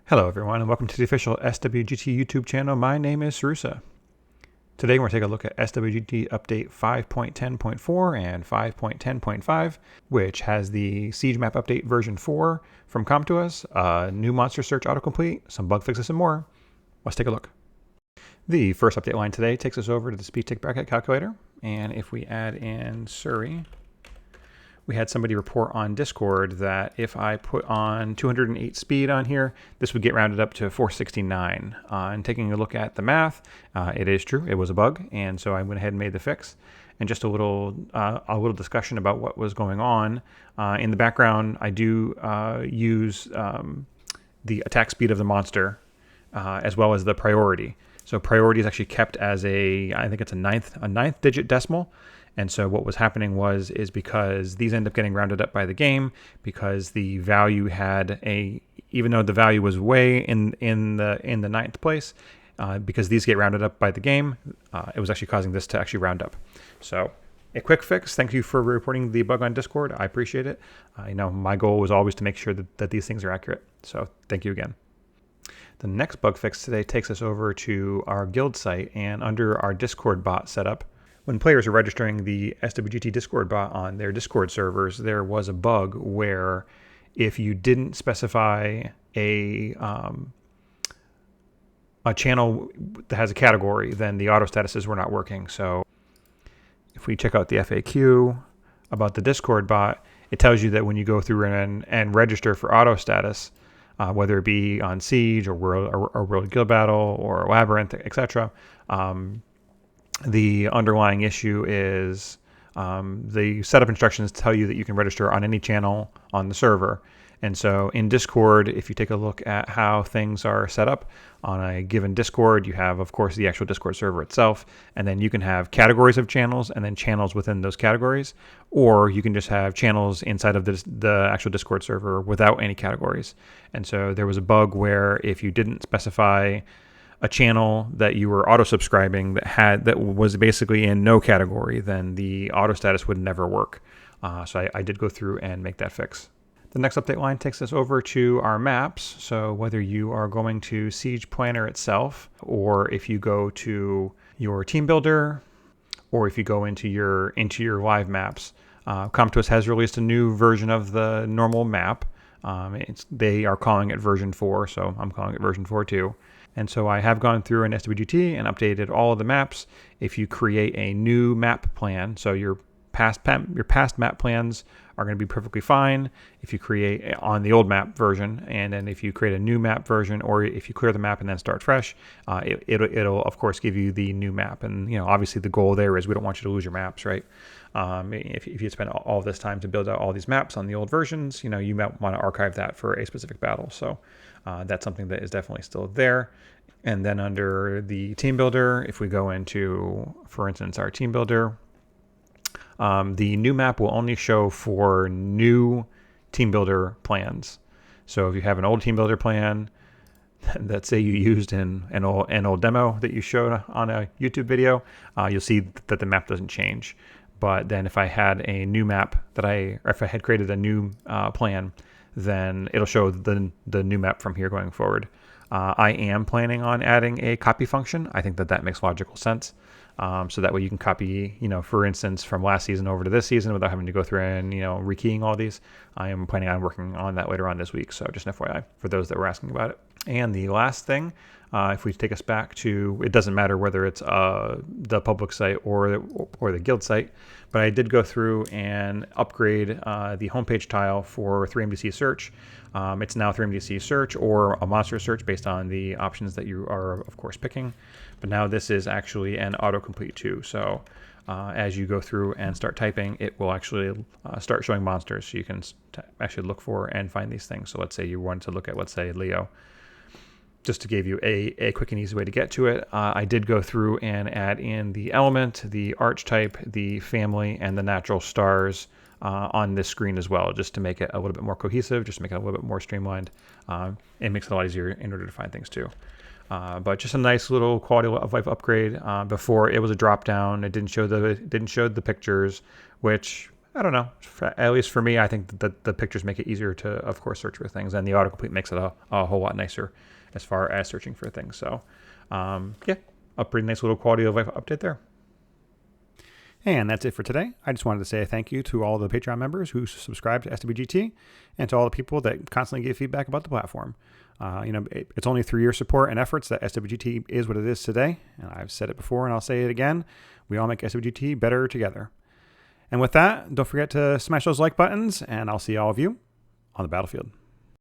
Hello everyone and welcome to the official SWGT YouTube channel. My name is Sarusa. Today we're going to take a look at SWGT update 5.10.4 and 5.10.5, which has the Siege map update version 4 from Com2us, new monster search autocomplete, some bug fixes and more. Let's take a look. The first update line today takes us over to the speed tick bracket calculator, and if we add in Surrey, we had somebody report on Discord that if I put on 208 speed on here, this would get rounded up to 469. And taking a look at the math, it is true, it was a bug, and so I went ahead and made the fix. And just a little discussion about what was going on. In the background, I do use the attack speed of the monster as well as the priority. So priority is actually kept as I think it's a ninth digit decimal. And so what was happening is because these end up getting rounded up by the game, because the value had even though the value was way in the ninth place, because these get rounded up by the game, it was actually causing this to actually round up. So a quick fix. Thank you for reporting the bug on Discord. I appreciate it. My goal was always to make sure that these things are accurate. So thank you again. The next bug fix today takes us over to our guild site, and under our Discord bot setup, when players are registering the SWGT Discord bot on their Discord servers, there was a bug where if you didn't specify a channel that has a category, then the auto statuses were not working. So if we check out the FAQ about the Discord bot, it tells you that when you go through and register for auto status, whether it be on Siege or World Guild Battle or Labyrinth, etc., the underlying issue is the setup instructions tell you that you can register on any channel on the server. And so in Discord, if you take a look at how things are set up on a given Discord, you have, of course, the actual Discord server itself, and then you can have categories of channels and then channels within those categories, or you can just have channels inside of the actual Discord server without any categories. And so there was a bug where if you didn't specify a channel that you were auto-subscribing that was basically in no category, then the auto status would never work. So I did go through and make that fix. The next update line takes us over to our maps. So whether you are going to Siege Planner itself, or if you go to your team builder, or if you go into your live maps, Com2us has released a new version of the normal map. They are calling it version 4, so I'm calling it version 4 too. And so I have gone through an SWGT and updated all of the maps. If you create a new map plan, so your past map plans are going to be perfectly fine if you create on the old map version, and then if you create a new map version, or if you clear the map and then start fresh, it'll of course give you the new map. And obviously the goal there is we don't want you to lose your maps, right? If you spend all this time to build out all these maps on the old versions, you might want to archive that for a specific battle. So that's something that is definitely still there. And then under the team builder, if we go into, for instance, our team builder, the new map will only show for new team builder plans. So if you have an old team builder plan that say you used in an old demo that you showed on a YouTube video, you'll see that the map doesn't change. But then if I had a new map if I had created a new plan, then it'll show the new map from here going forward. I am planning on adding a copy function. I think that makes logical sense. So that way you can copy, for instance, from last season over to this season without having to go through and, rekeying all these. I am planning on working on that later on this week. So just an FYI for those that were asking about it. And the last thing, if we take us back to, it doesn't matter whether it's the public site or the guild site, but I did go through and upgrade the homepage tile for 3MDC search. It's now 3MDC search or a monster search based on the options that you are, of course, picking. But now this is actually an autocomplete too. So as you go through and start typing, it will actually start showing monsters. So you can actually look for and find these things. So let's say you wanted to look at, let's say, Leo. Just to give you a quick and easy way to get to it, I did go through and add in the element, the archetype, the family, and the natural stars on this screen as well, just to make it a little bit more cohesive, just to make it a little bit more streamlined. It makes it a lot easier in order to find things too. But just a nice little quality of life upgrade. Before it was a drop down, it didn't show the pictures, which I don't know. At least for me, I think that the pictures make it easier to, of course, search for things, and the autocomplete makes it a whole lot nicer as far as searching for things. So, yeah, a pretty nice little quality of life update there. And that's it for today. I just wanted to say a thank you to all the Patreon members who subscribe to SWGT and to all the people that constantly give feedback about the platform. It's only through your support and efforts that SWGT is what it is today. And I've said it before and I'll say it again. We all make SWGT better together. And with that, don't forget to smash those like buttons, and I'll see all of you on the battlefield.